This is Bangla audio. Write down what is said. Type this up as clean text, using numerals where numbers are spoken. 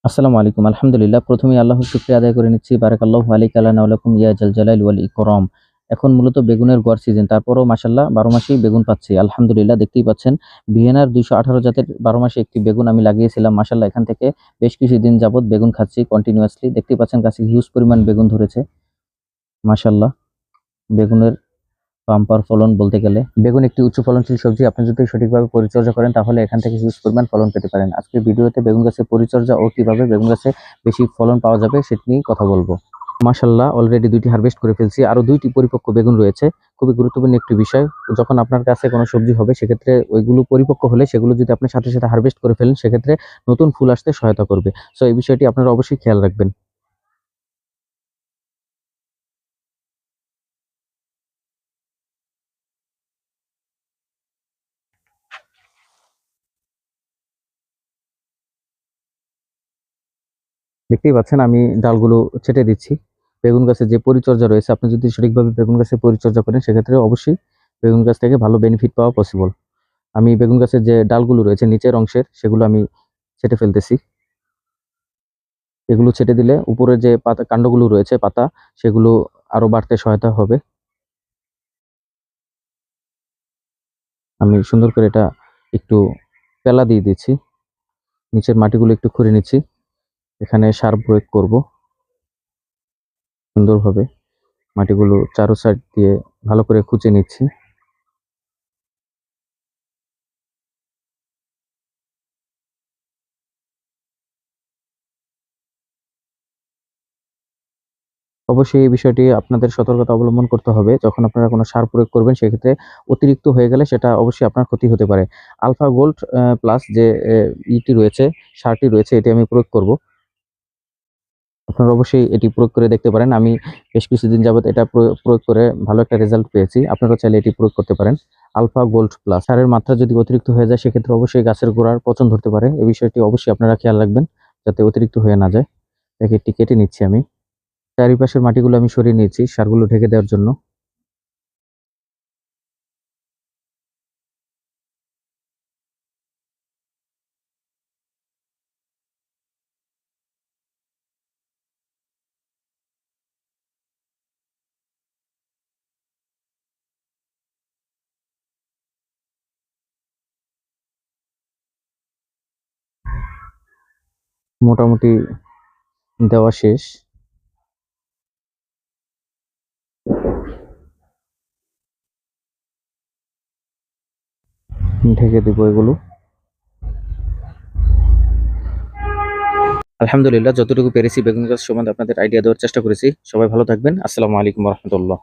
আসসালামু আলাইকুম। আলহামদুলিল্লাহ। প্রথমেই আল্লাহর শুকরিয়া আদায় করে নিচ্ছি। বারাকাল্লাহু আলাইকা লানা ওয়া লাকুম ইয়া জাল জালালি ওয়াল ইকরাম। এখন মূলত বেগুনের গড় সিজন। তারপরেও মাশাআল্লাহ ১২ মাসেই বেগুন পাচ্ছি। আলহামদুলিল্লাহ দেখতেই পাচ্ছেন ভিয়েনার ২১৮ জাতের ১২ মাসে একটি বেগুন আমি লাগিয়েছিলাম। মাশাআল্লাহ এখান থেকে বেশ কিছুদিন যাবৎ বেগুন খাচ্ছি কন্টিনিউয়াসলি। দেখতেই পাচ্ছেন গাছে হিউজ পরিমাণ বেগুন ধরেছে। মাশাআল্লাহ বেগুনের বাম্পার ফলন বলতে গেলে। বেগুন একটি উচ্চ ফলনশীল সবজি। আপনি যদি সঠিকভাবে পরিচর্যা করেন তাহলে এখান থেকে হিউজ পরিমাণ ফলন পেতে পারেন। আজকের ভিডিওতে বেগুন গাছের পরিচর্যা ও কিভাবে বেগুন গাছে বেশি ফলন পাওয়া যাবে সেটি নিয়ে কথা বলবো। মাশাআল্লাহ অলরেডি ২টি হারভেস্ট করে ফেলছি। আরো ২টি পরিপক্ক বেগুন রয়েছে। খুবই গুরুত্বপূর্ণ একটি বিষয়। যখন আপনার কাছে কোনো সবজি হবে সেক্ষেত্রে ওইগুলো পরিপক্ক হলে সেগুলো যদি আপনি সাথে, সাথে হারভেস্ট করে ফেলেন সেক্ষেত্রে নতুন ফুল আসতে সহায়তা করবে। সো এই বিষয়টি আপনারা অবশ্যই খেয়াল রাখবেন। দেখতেই পাচ্ছেন আমি ডালগুলো ছেঁটে দিচ্ছি। বেগুন গাছের যে পরিচর্যা রয়েছে আপনি যদি সঠিকভাবে বেগুন গাছের পরিচর্যা করেন সেক্ষেত্রে অবশ্যই বেগুন গাছ থেকে ভালো বেনিফিট পাওয়া পসিবল। আমি বেগুন গাছের যে ডালগুলো রয়েছে নিচের অংশের সেগুলো আমি ছেঁটে ফেলতেছি। এগুলো ছেঁটে দিলে উপরে যে পাতা কাণ্ডগুলো রয়েছে পাতা সেগুলো আরো বাড়তে সহায়তা হবে। আমি সুন্দর করে এটা একটু পেলা দিয়ে দিচ্ছি। নিচের মাটিগুলো একটু খুঁড়ে নিচ্ছি। এখানে সার প্রয়োগ করব সুন্দরভাবে। মাটিগুলো চারো সাইড দিয়ে ভালো করে খুঁচে নিচ্ছি। অবশ্যই এই বিষয়টি আপনাদের সতর্কতা অবলম্বন করতে হবে। যখন আপনারা কোনো সার প্রয়োগ করবেন সেক্ষেত্রে অতিরিক্ত হয়ে গেলে সেটা অবশ্যই আপনার ক্ষতি হতে পারে। আলফা গোল্ড প্লাস যে ইটি রয়েছে, সারটি রয়েছে এটি আমি প্রয়োগ করব। আপনারা অবশ্যই এটি প্রয়োগ করে দেখতে পারেন। আমি বেশ কিছুদিন যাবৎ এটা প্রয়োগ করে ভালো একটা রেজাল্ট পেয়েছি। আপনারাও চাইলে এটি প্রয়োগ করতে পারেন। আলফা গোল্ড প্লাস সারের মাত্রা যদি অতিরিক্ত হয়ে যায় সেক্ষেত্রে অবশ্যই গাছের গোড়ার পচন ধরতে পারে। এই বিষয়টি অবশ্যই আপনারা খেয়াল রাখবেন যাতে অতিরিক্ত হয়ে না যায়। প্যাকেটটি কেটে নিচ্ছি আমি। চারিপাশের মাটিগুলো আমি সরিয়ে নিয়েছি সারগুলো ঢেকে দেওয়ার জন্য। মোটামুটি দেওয়া শেষ। ঢেকে দিব এগুলো। আলহামদুলিল্লাহ যতটুকু পেরেছি বেগুন গাছ সম্বন্ধে আপনাদের আইডিয়া দেওয়ার চেষ্টা করেছি। সবাই ভালো থাকবেন। আসসালামু আলাইকুম ওয়া রাহমাতুল্লাহ।